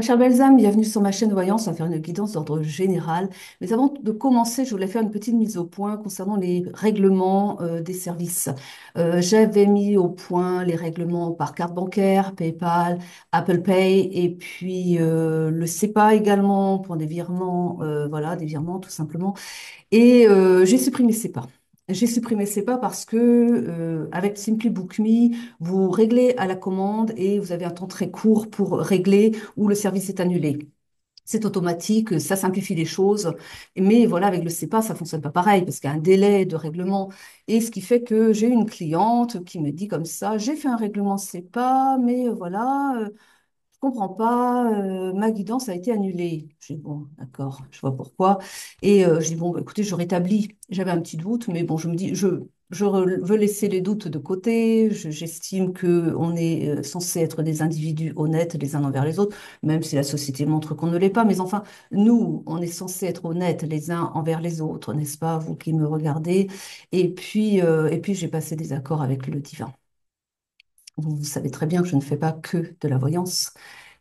Très cher Belzame, bienvenue sur ma chaîne de Voyance. On va faire une guidance d'ordre général. Mais avant de commencer, je voulais faire une petite mise au point concernant les règlements des services. J'avais mis au point les règlements par carte bancaire, PayPal, Apple Pay et puis le SEPA également pour des virements, voilà, des virements tout simplement. Et j'ai supprimé SEPA. J'ai supprimé SEPA parce que avec Simply Book Me, vous réglez à la commande et vous avez un temps très court pour régler ou le service est annulé. C'est automatique, ça simplifie les choses. Mais voilà, avec le SEPA, ça fonctionne pas pareil parce qu'il y a un délai de règlement. Et ce qui fait que j'ai une cliente qui me dit comme ça, j'ai fait un règlement SEPA, mais voilà, je comprends pas, ma guidance a été annulée. Je dis, bon, d'accord, je vois pourquoi. Et je dis, bon, bah, écoutez, je rétablis. J'avais un petit doute, mais bon, je me dis, veux laisser les doutes de côté. J'estime que on est censé être des individus honnêtes les uns envers les autres, même si la société montre qu'on ne l'est pas. Mais enfin, nous, on est censé être honnêtes les uns envers les autres, n'est-ce pas, vous qui me regardez. Et puis j'ai passé des accords avec le divin. Vous savez très bien que je ne fais pas que de la voyance.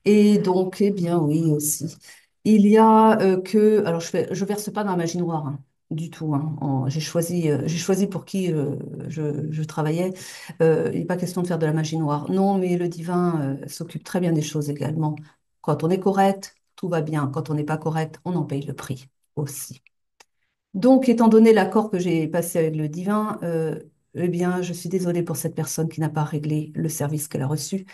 Et donc, eh bien oui aussi. Il y a alors je verse pas dans la magie noire du tout. J'ai choisi pour qui je travaillais. Il n'est pas question de faire de la magie noire. Non, mais le divin s'occupe très bien des choses également. Quand on est correct, tout va bien. Quand on n'est pas correct, on en paye le prix aussi. Donc, étant donné l'accord que j'ai passé avec le divin, eh bien, je suis désolée pour cette personne qui n'a pas réglé le service qu'elle a reçu.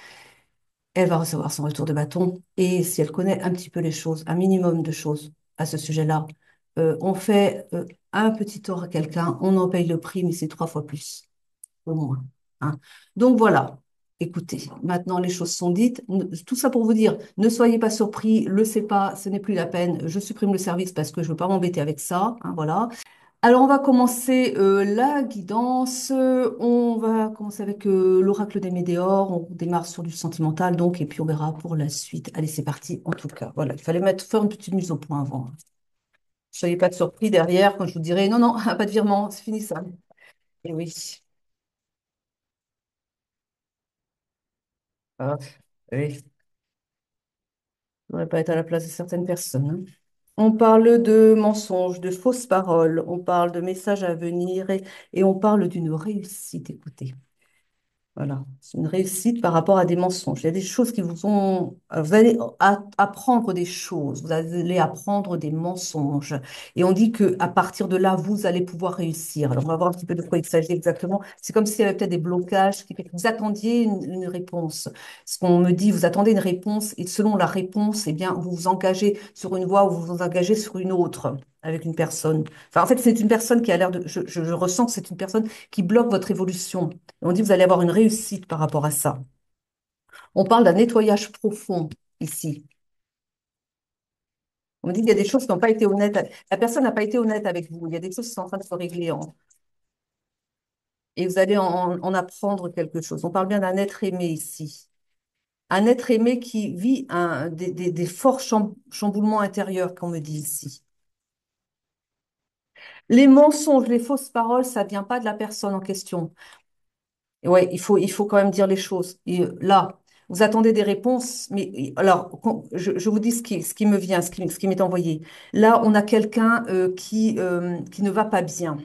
Elle va recevoir son retour de bâton. Et si elle connaît un petit peu les choses, un minimum de choses à ce sujet-là, on fait un petit tort à quelqu'un, on en paye le prix, mais c'est trois fois plus, au moins. Hein. Donc voilà. Écoutez, maintenant les choses sont dites. Tout ça pour vous dire, ne soyez pas surpris, le sais pas, ce n'est plus la peine. Je supprime le service parce que je ne veux pas m'embêter avec ça. Hein, voilà. Alors, on va commencer la guidance. On va commencer avec l'oracle des météores. On démarre sur du sentimental, donc, et puis on verra pour la suite. Allez, c'est parti. En tout cas, voilà, il fallait faire une petite mise au point avant. Soyez pas de surpris derrière quand je vous dirai non, non, pas de virement, c'est fini ça. Et oui, ah, oui, on ne pas être à la place de certaines personnes. Hein. On parle de mensonges, de fausses paroles, on parle de messages à venir et on parle d'une réussite. Écoutez. Voilà, c'est une réussite par rapport à des mensonges. Il y a des choses qui vous ont... Vous allez apprendre des choses, vous allez apprendre des mensonges. Et on dit que à partir de là, vous allez pouvoir réussir. Alors, on va voir un petit peu de quoi il s'agit exactement. C'est comme s'il y avait peut-être des blocages qui fait que vous attendiez une réponse. Ce qu'on me dit, vous attendez une réponse et selon la réponse, eh bien, vous vous engagez sur une voie ou vous vous engagez sur une autre avec une personne. Enfin, en fait, c'est une personne qui a l'air de... je ressens que c'est une personne qui bloque votre évolution. On dit que vous allez avoir une réussite par rapport à ça. On parle d'un nettoyage profond ici. On dit qu'il y a des choses qui n'ont pas été honnêtes. La personne n'a pas été honnête avec vous. Il y a des choses qui sont en train de se régler. Et vous allez en apprendre quelque chose. On parle bien d'un être aimé ici. Un être aimé qui vit des forts chamboulements intérieurs, qu'on me dit ici. Les mensonges, les fausses paroles, ça ne vient pas de la personne en question. Ouais, il faut quand même dire les choses. Et là, vous attendez des réponses, mais alors, je vous dis ce qui me vient, ce qui m'est envoyé. Là, on a quelqu'un qui ne va pas bien.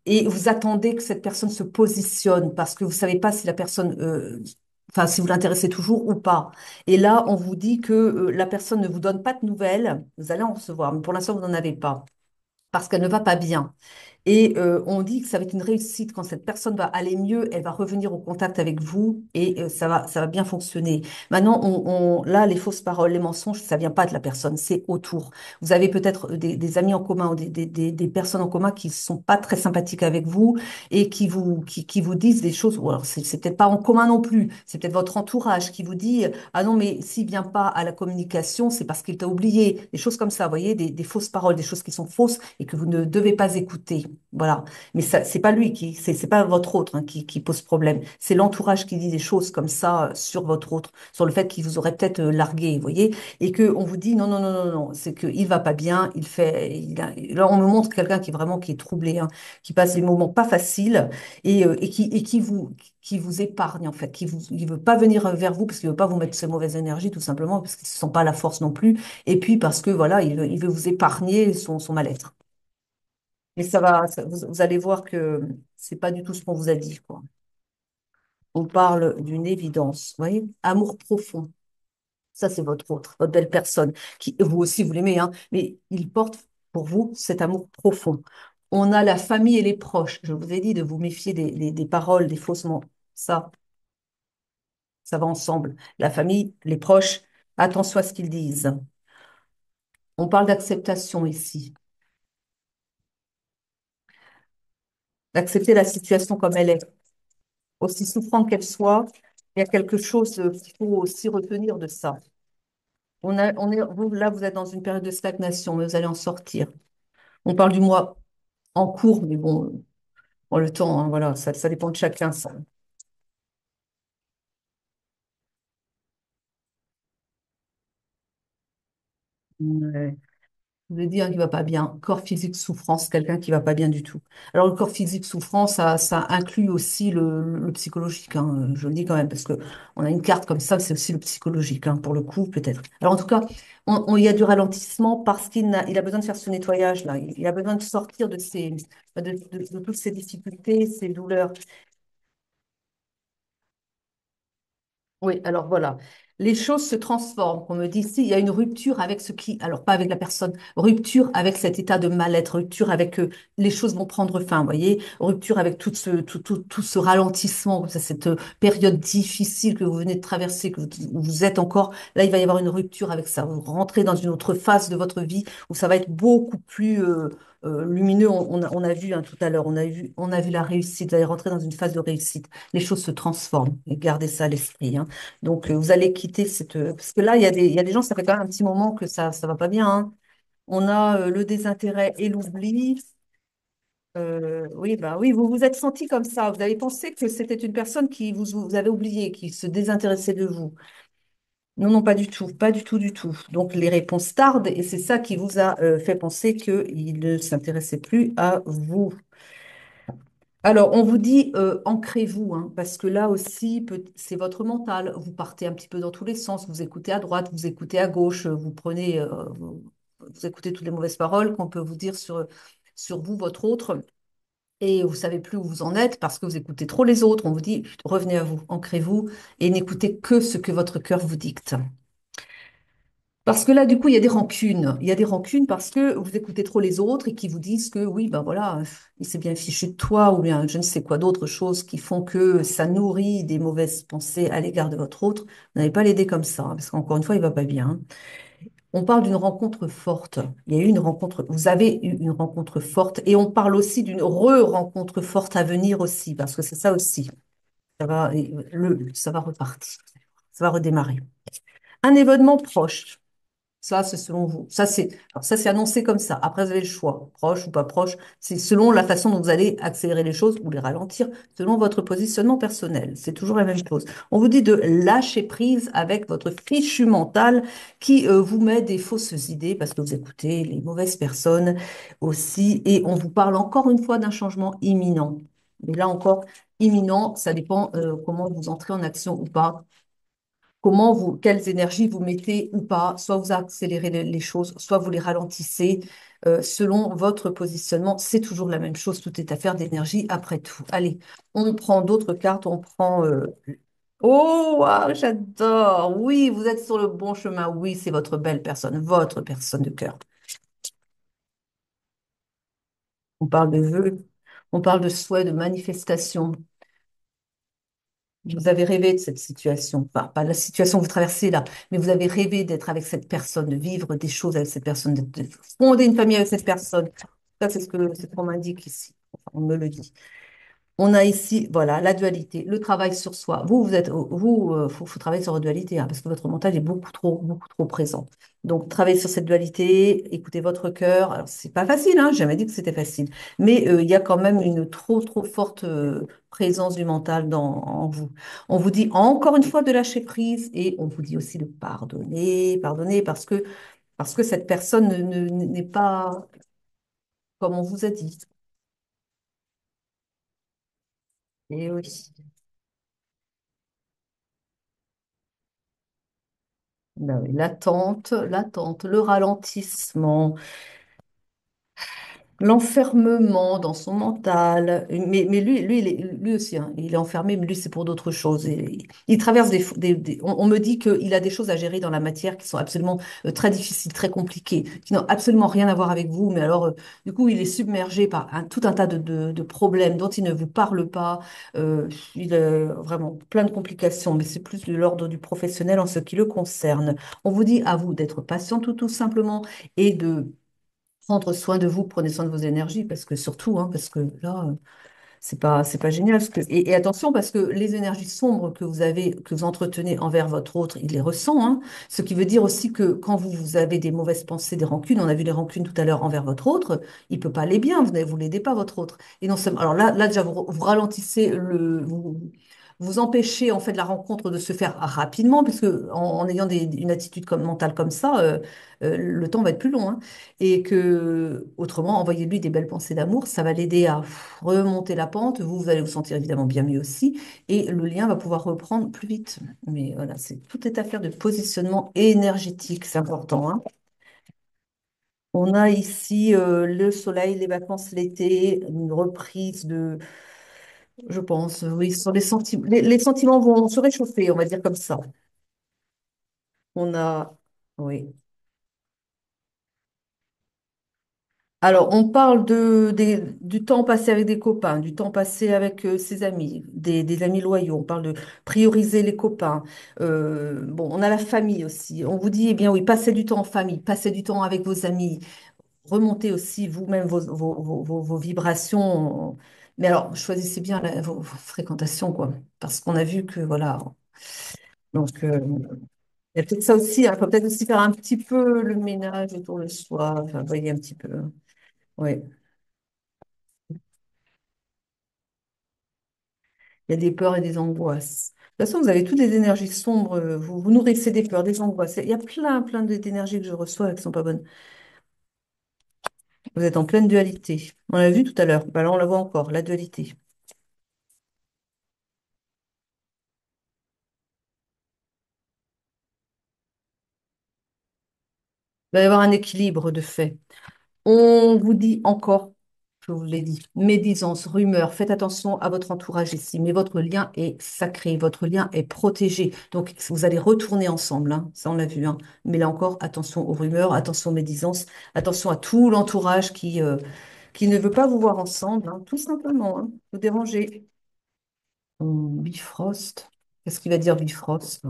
Et vous attendez que cette personne se positionne parce que vous savez pas si la personne, enfin, si vous l'intéressez toujours ou pas. Et là, on vous dit que la personne ne vous donne pas de nouvelles. Vous allez en recevoir, mais pour l'instant, vous n'en avez pas parce qu'elle ne va pas bien. Et on dit que ça va être une réussite quand cette personne va aller mieux, elle va revenir au contact avec vous et ça va bien fonctionner. Maintenant, là, les fausses paroles, les mensonges, ça vient pas de la personne, c'est autour. Vous avez peut-être des amis en commun ou des personnes en commun qui sont pas très sympathiques avec vous et qui vous disent des choses, ou alors c'est peut-être pas en commun non plus, c'est peut-être votre entourage qui vous dit, ah non, mais s'il vient pas à la communication, c'est parce qu'il t'a oublié. Des choses comme ça, vous voyez, des fausses paroles, des choses qui sont fausses et que vous ne devez pas écouter. Voilà. Mais ça, c'est pas lui c'est pas votre autre hein, qui pose problème. C'est l'entourage qui dit des choses comme ça sur votre autre, sur le fait qu'il vous aurait peut-être largué, vous voyez, et que on vous dit non, non, non, non, non, c'est qu'il va pas bien, là, on me montre quelqu'un qui est vraiment qui est troublé, hein, qui passe des moments pas faciles et qui vous épargne en fait, il veut pas venir vers vous parce qu'il veut pas vous mettre ses mauvaises énergies tout simplement parce qu'il se sent pas la force non plus et puis parce que voilà, il veut vous épargner son mal-être. Mais vous allez voir que c'est pas du tout ce qu'on vous a dit, quoi. On parle d'une évidence, vous voyez, amour profond. Ça, c'est votre autre, votre belle personne, qui vous aussi vous l'aimez, hein, mais il porte pour vous cet amour profond. On a la famille et les proches. Je vous ai dit de vous méfier des paroles, des faussements. Ça va ensemble. La famille, les proches, attention à ce qu'ils disent. On parle d'acceptation ici, d'accepter la situation comme elle est, aussi souffrante qu'elle soit. Il y a quelque chose qu'il faut aussi retenir de ça. Là, vous êtes dans une période de stagnation, mais vous allez en sortir. On parle du mois en cours, mais bon, le temps, hein, voilà, ça dépend de chacun, ça. Ouais. Je veux dire qu'il va pas bien. Corps physique souffrance, quelqu'un qui va pas bien du tout. Alors le corps physique souffrance, ça inclut aussi le psychologique. Hein, je le dis quand même parce que on a une carte comme ça, c'est aussi le psychologique hein, pour le coup peut-être. Alors en tout cas, il y a du ralentissement parce il a besoin de faire ce nettoyage là. Il a besoin de sortir de toutes ces difficultés, ces douleurs. Oui, alors voilà. Les choses se transforment. On me dit, si, il y a une rupture avec alors pas avec la personne, rupture avec cet état de mal-être, rupture avec les choses vont prendre fin, vous voyez, rupture avec tout ce ralentissement, comme ça, cette période difficile que vous venez de traverser, où vous êtes encore, là, il va y avoir une rupture avec ça. Vous rentrez dans une autre phase de votre vie où ça va être beaucoup plus lumineux. On a vu hein, tout à l'heure, on a vu la réussite, vous allez rentrer dans une phase de réussite. Les choses se transforment, et gardez ça à l'esprit. Hein. Donc, vous allez quitter parce que là, il y a des gens, ça fait quand même un petit moment que ça va pas bien. Hein. On a le désintérêt et l'oubli. Oui, bah oui, vous vous êtes senti comme ça. Vous avez pensé que c'était une personne qui vous avait oublié, qui se désintéressait de vous. Non, non, pas du tout, pas du tout, du tout. Donc, les réponses tardent et c'est ça qui vous a fait penser qu'il ne s'intéressait plus à vous. Alors, on vous dit ancrez-vous, hein, parce que là aussi, c'est votre mental. Vous partez un petit peu dans tous les sens. Vous écoutez à droite, vous écoutez à gauche, vous écoutez toutes les mauvaises paroles qu'on peut vous dire sur vous, votre autre, et vous savez plus où vous en êtes parce que vous écoutez trop les autres. On vous dit revenez à vous, ancrez-vous et n'écoutez que ce que votre cœur vous dicte. Parce que là, du coup, il y a des rancunes. Il y a des rancunes parce que vous écoutez trop les autres et qui vous disent que oui, ben voilà, il s'est bien fichu de toi ou bien je ne sais quoi d'autres choses qui font que ça nourrit des mauvaises pensées à l'égard de votre autre. Vous n'allez pas l'aider comme ça, hein, parce qu'encore une fois, il va pas bien. Hein. On parle d'une rencontre forte. Il y a eu une rencontre, vous avez eu une rencontre forte et on parle aussi d'une re-rencontre forte à venir aussi, parce que c'est ça aussi. Ça va repartir, ça va redémarrer. Un événement proche. Ça, c'est selon vous. Alors ça, c'est annoncé comme ça. Après, vous avez le choix, proche ou pas proche. C'est selon la façon dont vous allez accélérer les choses ou les ralentir, selon votre positionnement personnel. C'est toujours la même chose. On vous dit de lâcher prise avec votre fichu mental qui vous met des fausses idées parce que vous écoutez les mauvaises personnes aussi. Et on vous parle encore une fois d'un changement imminent. Mais là encore, imminent, ça dépend comment vous entrez en action ou pas quelles énergies vous mettez ou pas, soit vous accélérez les choses, soit vous les ralentissez, selon votre positionnement. C'est toujours la même chose, tout est affaire d'énergie après tout. Allez, on prend d'autres cartes, on prend... Oh, waouh, j'adore! Oui, vous êtes sur le bon chemin. Oui, c'est votre belle personne, votre personne de cœur. On parle de vœux, on parle de souhaits, de manifestations. Vous avez rêvé de cette situation, pas la situation que vous traversez là, mais vous avez rêvé d'être avec cette personne, de vivre des choses avec cette personne, de fonder une famille avec cette personne. Ça, c'est ce qu'on m'indique ici. Enfin, on me le dit. On a ici, voilà, la dualité, le travail sur soi. Faut travailler sur votre dualité, hein, parce que votre mental est beaucoup trop présent. Donc, travaillez sur cette dualité, écoutez votre cœur. Alors, c'est pas facile, hein, j'ai jamais dit que c'était facile, mais il y a quand même une trop forte présence du mental en vous. On vous dit encore une fois de lâcher prise et on vous dit aussi de pardonner, pardonner, parce que cette personne n'est pas comme on vous a dit. Et oui. Ben oui, l'attente, le ralentissement, l'enfermement dans son mental. Mais lui, lui aussi, hein, il est enfermé, mais lui, c'est pour d'autres choses. Et il traverse on me dit qu'il a des choses à gérer dans la matière qui sont absolument très difficiles, très compliquées, qui n'ont absolument rien à voir avec vous. Mais alors, du coup, il est submergé par tout un tas de problèmes dont il ne vous parle pas. Il a vraiment plein de complications, mais c'est plus de l'ordre du professionnel en ce qui le concerne. On vous dit à vous d'être patient tout simplement et de prendre soin de vous, prenez soin de vos énergies, parce que surtout, hein, parce que là, c'est pas génial. Et attention, parce que les énergies sombres que vous avez, que vous entretenez envers votre autre, il les ressent, hein. Ce qui veut dire aussi que quand vous avez des mauvaises pensées, des rancunes, on a vu les rancunes tout à l'heure envers votre autre, il peut pas aller bien, vous l'aidez pas, votre autre. Et non seulement, alors là déjà, vous ralentissez vous empêchez en fait la rencontre de se faire rapidement, puisque en ayant une attitude mentale comme ça, le temps va être plus long, hein. Et que, autrement, envoyez-lui des belles pensées d'amour, ça va l'aider à remonter la pente. Vous allez vous sentir évidemment bien mieux aussi. Et le lien va pouvoir reprendre plus vite. Mais voilà, tout est affaire de positionnement énergétique, c'est important, hein. On a ici le soleil, les vacances l'été, une reprise je pense, oui, sur les sentiments. Les sentiments vont se réchauffer, on va dire comme ça. On a, oui. Alors, on parle du temps passé avec des copains, du temps passé avec ses amis, des amis loyaux. On parle de prioriser les copains. Bon, on a la famille aussi. On vous dit, eh bien oui, passez du temps en famille, passez du temps avec vos amis, remontez aussi vous-même vos vibrations. Mais alors, choisissez bien vos fréquentations, quoi. Parce qu'on a vu que, voilà. Donc, il y a peut-être ça aussi. Il faut peut-être aussi faire un petit peu le ménage autour de soi. Enfin, vous voyez un petit peu. Oui. Il y a des peurs et des angoisses. De toute façon, vous avez toutes des énergies sombres. Vous nourrissez des peurs, des angoisses. Il y a plein d'énergies que je reçois qui ne sont pas bonnes. Vous êtes en pleine dualité. On l'a vu tout à l'heure. Bah là, on la voit encore, la dualité. Il va y avoir un équilibre de fait. On vous dit encore, je vous l'ai dit, médisance, rumeur, faites attention à votre entourage ici, mais votre lien est sacré, votre lien est protégé. Donc, vous allez retourner ensemble, hein, ça on l'a vu, hein. Mais là encore, attention aux rumeurs, attention aux médisances, attention à tout l'entourage qui ne veut pas vous voir ensemble, hein, tout simplement, hein, vous dérangez. Bifrost, qu'est-ce qu'il va dire Bifrost?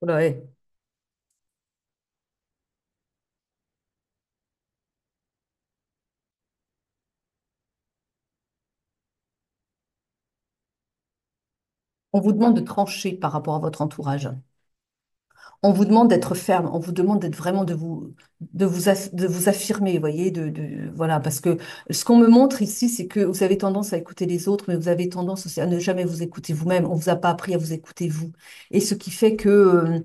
Oula, ouais. On vous demande de trancher par rapport à votre entourage. On vous demande d'être ferme, on vous demande d'être vraiment de vous affirmer, vous voyez, voilà, parce que ce qu'on me montre ici, c'est que vous avez tendance à écouter les autres, mais vous avez tendance aussi à ne jamais vous écouter vous-même. On vous a pas appris à vous écouter vous, et ce qui fait que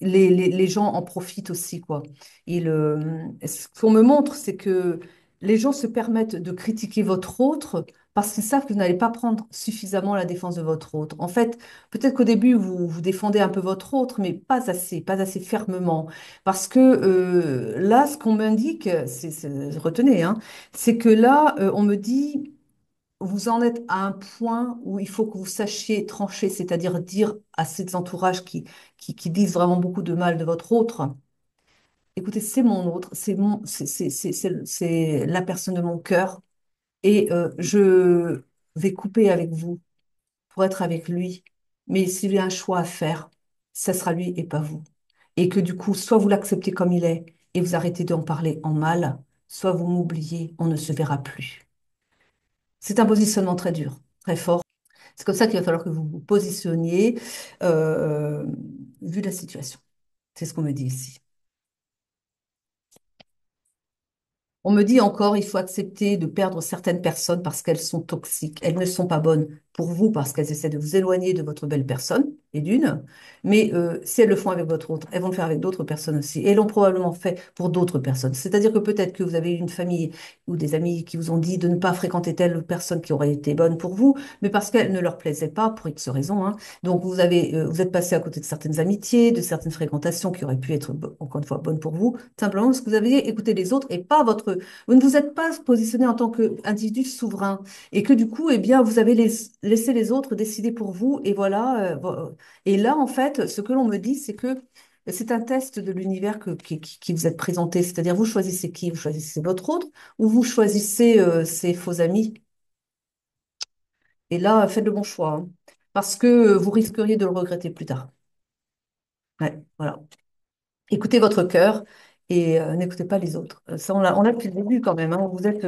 les gens en profitent aussi, quoi. Ce qu'on me montre, c'est que les gens se permettent de critiquer votre autre parce qu'ils savent que vous n'allez pas prendre suffisamment la défense de votre autre. En fait, peut-être qu'au début, vous défendez un peu votre autre, mais pas assez fermement. Parce que là, ce qu'on m'indique, retenez, hein, c'est que là, on me dit, vous en êtes à un point où il faut que vous sachiez trancher, c'est-à-dire dire à ces entourages qui disent vraiment beaucoup de mal de votre autre, écoutez, c'est mon autre, c'est la personne de mon cœur, et je vais couper avec vous pour être avec lui. Mais s'il y a un choix à faire, ça sera lui et pas vous. Et que du coup, soit vous l'acceptez comme il est et vous arrêtez d'en parler en mal, soit vous m'oubliez, on ne se verra plus. C'est un positionnement très dur, très fort. C'est comme ça qu'il va falloir que vous vous positionniez, euh, vu la situation. C'est ce qu'on me dit ici. On me dit encore, il faut accepter de perdre certaines personnes parce qu'elles sont toxiques. Elles ne sont pas bonnes pour vous parce qu'elles essaient de vous éloigner de votre belle personne, et d'une. Mais si elles le font avec votre autre, elles vont le faire avec d'autres personnes aussi. Et elles l'ont probablement fait pour d'autres personnes. C'est-à-dire que peut-être que vous avez eu une famille ou des amis qui vous ont dit de ne pas fréquenter telle personne qui aurait été bonne pour vous, mais parce qu'elle ne leur plaisait pas, pour X raisons, hein. Donc vous êtes passé à côté de certaines amitiés, de certaines fréquentations qui auraient pu être, encore une fois, bonnes pour vous, simplement parce que vous aviez écouté les autres et pas vous ne vous êtes pas positionné en tant qu'individu souverain et que du coup, eh bien, vous avez laissé les autres décider pour vous. Et voilà. Et là, en fait, ce que l'on me dit, c'est que c'est un test de l'univers qui vous êtes présenté. C'est-à-dire, vous choisissez qui? Vous choisissez votre autre ou vous choisissez ces faux amis? Et là, faites le bon choix, hein, parce que vous risqueriez de le regretter plus tard. Ouais, voilà. Écoutez votre cœur et n'écoutez pas les autres. Ça, on l'a depuis le début quand même, hein. Vous êtes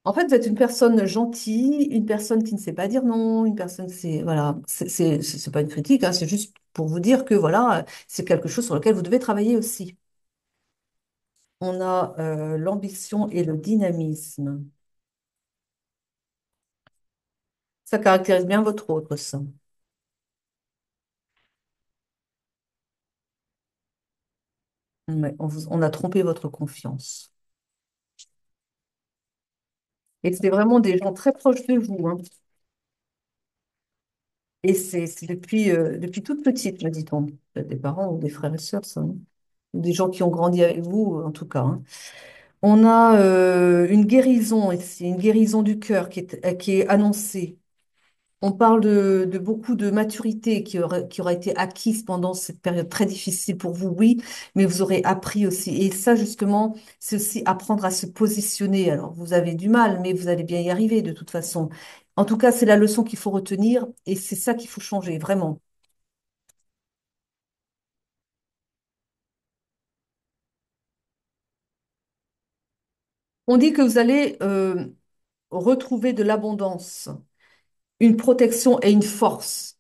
En fait, vous êtes une personne gentille, une personne qui ne sait pas dire non, une personne, c'est, voilà, c'est pas une critique, hein, c'est juste pour vous dire que, voilà, c'est quelque chose sur lequel vous devez travailler aussi. On a l'ambition et le dynamisme. Ça caractérise bien votre autre, ça. Ouais, on a trompé votre confiance. Et c'est vraiment des gens très proches de vous, hein. Et c'est depuis toute petite, me dit-on. Des parents ou des frères et sœurs, ça, hein. Ou des gens qui ont grandi avec vous, en tout cas, hein. On a une guérison ici, une guérison du cœur qui est annoncée. On parle de beaucoup de maturité qui aura été acquise pendant cette période très difficile pour vous, oui, mais vous aurez appris aussi. Et ça, justement, c'est aussi apprendre à se positionner. Alors, vous avez du mal, mais vous allez bien y arriver de toute façon. En tout cas, c'est la leçon qu'il faut retenir et c'est ça qu'il faut changer, vraiment. On dit que vous allez retrouver de l'abondance, une protection et une force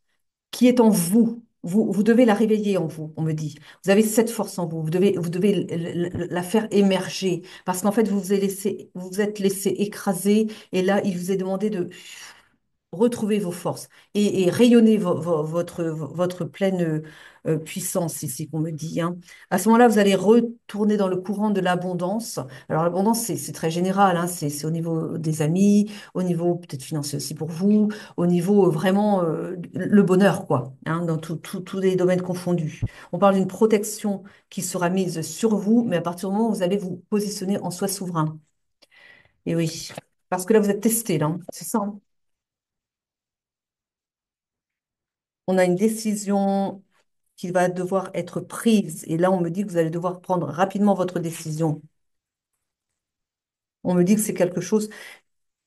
qui est en vous. Vous devez la réveiller en vous, on me dit. Vous avez cette force en vous. Vous devez la faire émerger. Parce qu'en fait, vous vous êtes laissé écraser. Et là, il vous est demandé de retrouvez vos forces et rayonnez votre pleine puissance ici qu'on me dit, hein. À ce moment-là, vous allez retourner dans le courant de l'abondance. Alors l'abondance, c'est très général, hein. C'est au niveau des amis, au niveau peut-être financier aussi pour vous, au niveau vraiment le bonheur, quoi, hein, dans tous les domaines confondus. On parle d'une protection qui sera mise sur vous, mais à partir du moment où vous allez vous positionner en soi souverain. Et oui, parce que là, vous êtes testé, là, hein. C'est ça, hein. On a une décision qui va devoir être prise. Et là, on me dit que vous allez devoir prendre rapidement votre décision. On me dit que c'est quelque chose.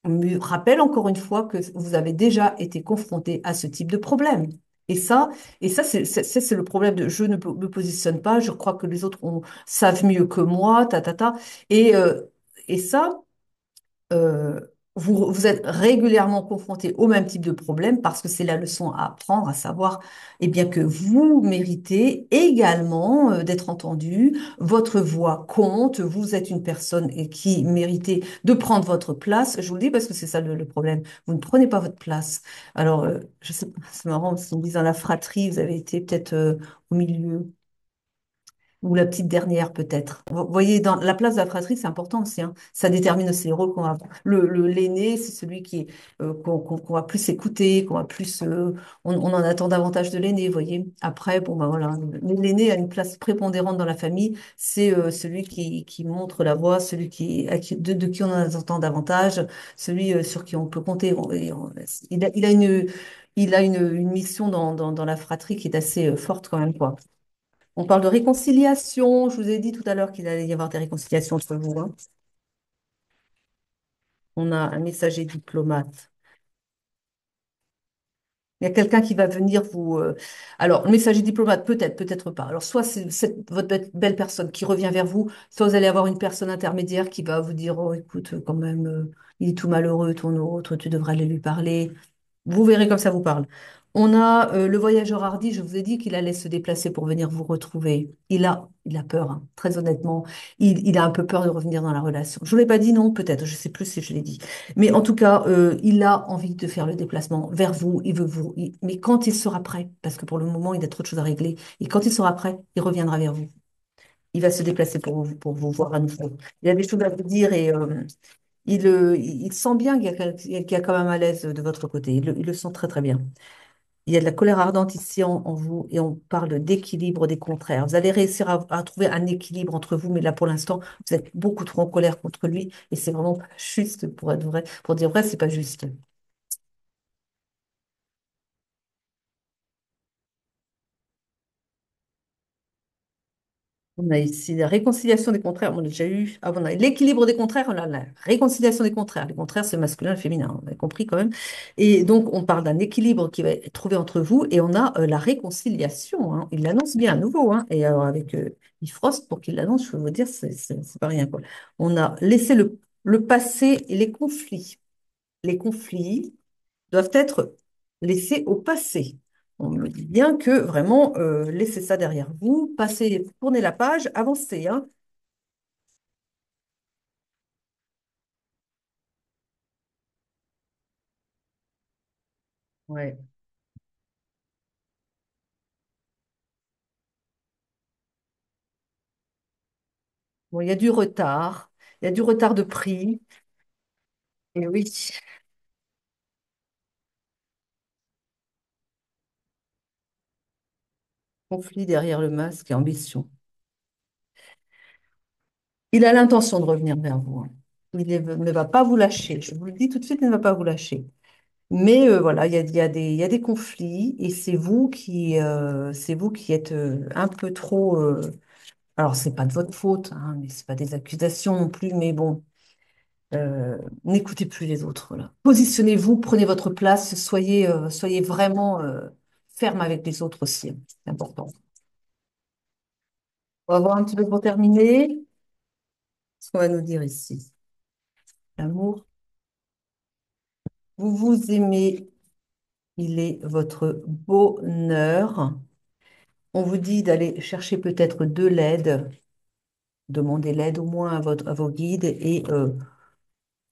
On me rappelle encore une fois que vous avez déjà été confronté à ce type de problème. Et ça, c'est le problème de je ne me positionne pas, je crois que les autres savent mieux que moi, ta. Et, euh, et ça, euh, vous êtes régulièrement confronté au même type de problème parce que c'est la leçon à apprendre, à savoir eh bien, que vous méritez également d'être entendu, votre voix compte, vous êtes une personne qui méritez de prendre votre place. Je vous le dis parce que c'est ça le problème. Vous ne prenez pas votre place. Alors, je sais pas, c'est marrant, si on dit dans la fratrie, vous avez été peut-être au milieu. Ou la petite dernière, peut-être. Vous voyez, dans la place de la fratrie, c'est important aussi, hein. Ça détermine aussi les rôles qu'on va. L'aîné, c'est celui qu'on va plus écouter, qu'on va plus. On en attend davantage de l'aîné, vous voyez. Après, bon, ben voilà. Mais l'aîné a une place prépondérante dans la famille. C'est celui qui montre la voie, celui de qui on en attend davantage, celui sur qui on peut compter. Il a une mission dans la fratrie qui est assez forte quand même, quoi. On parle de réconciliation. Je vous ai dit tout à l'heure qu'il allait y avoir des réconciliations entre vous, hein. On a un messager diplomate. Il y a quelqu'un qui va venir vous... Alors, le messager diplomate, peut-être, peut-être pas. Alors, soit c'est votre belle personne qui revient vers vous, soit vous allez avoir une personne intermédiaire qui va vous dire, oh, écoute, quand même, il est tout malheureux, ton autre, tu devrais aller lui parler. Vous verrez comme ça vous parle. On a le voyageur hardi, je vous ai dit qu'il allait se déplacer pour venir vous retrouver. Il a peur, hein, très honnêtement. Il a un peu peur de revenir dans la relation. Je ne vous l'ai pas dit, non, peut-être, je ne sais plus si je l'ai dit. Mais en tout cas, il a envie de faire le déplacement vers vous. Il veut vous. Mais quand il sera prêt, parce que pour le moment, il a trop de choses à régler, et quand il sera prêt, il reviendra vers vous. Il va se déplacer pour vous voir à nouveau. Il a des choses à vous dire et il sent bien qu'il y a quand même un malaise de votre côté. Il le sent très très bien. Il y a de la colère ardente ici en vous et on parle d'équilibre des contraires. Vous allez réussir à trouver un équilibre entre vous, mais là pour l'instant, vous êtes beaucoup trop en colère contre lui et c'est vraiment pas juste pour être vrai. Pour dire vrai, c'est pas juste. On a ici la réconciliation des contraires, on a déjà eu. Ah, on a l'équilibre des contraires, on a la réconciliation des contraires. Les contraires, c'est masculin et féminin, on a compris quand même. Et donc, on parle d'un équilibre qui va être trouvé entre vous et on a la réconciliation, hein. Il l'annonce bien à nouveau, hein. Et alors, avec Bifrost, pour qu'il l'annonce, je peux vous dire, c'est pas rien, quoi. On a laissé le passé et les conflits. Les conflits doivent être laissés au passé. On me dit bien que vraiment, laissez ça derrière vous, passez, tournez la page, avancez, hein. Ouais. Bon, il y a du retard de prix. Et oui, conflit derrière le masque et ambition. Il a l'intention de revenir vers vous, hein. Ne va pas vous lâcher. Je vous le dis tout de suite, il ne va pas vous lâcher. Mais voilà, il y a des conflits et c'est vous qui êtes un peu trop. Alors, c'est pas de votre faute, hein, mais c'est pas des accusations non plus. Mais bon, n'écoutez plus les autres. Voilà. Positionnez-vous, prenez votre place, soyez vraiment ferme avec les autres aussi, hein. C'est important. On va voir un petit peu pour terminer ce qu'on va nous dire ici. L'amour, vous vous aimez, il est votre bonheur. On vous dit d'aller chercher peut-être de l'aide, demander l'aide au moins à vos guides. Et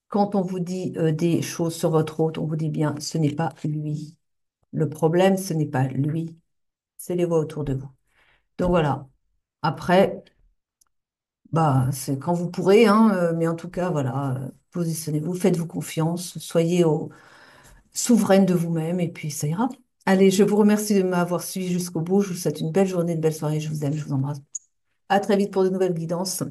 quand on vous dit des choses sur votre hôte, on vous dit bien, ce n'est pas lui. Le problème, ce n'est pas lui, c'est les voix autour de vous. Donc voilà. Après, bah, c'est quand vous pourrez, hein, mais en tout cas, voilà, positionnez-vous, faites-vous confiance, souveraine de vous-même et puis ça ira. Allez, je vous remercie de m'avoir suivi jusqu'au bout. Je vous souhaite une belle journée, une belle soirée. Je vous aime, je vous embrasse. À très vite pour de nouvelles guidances.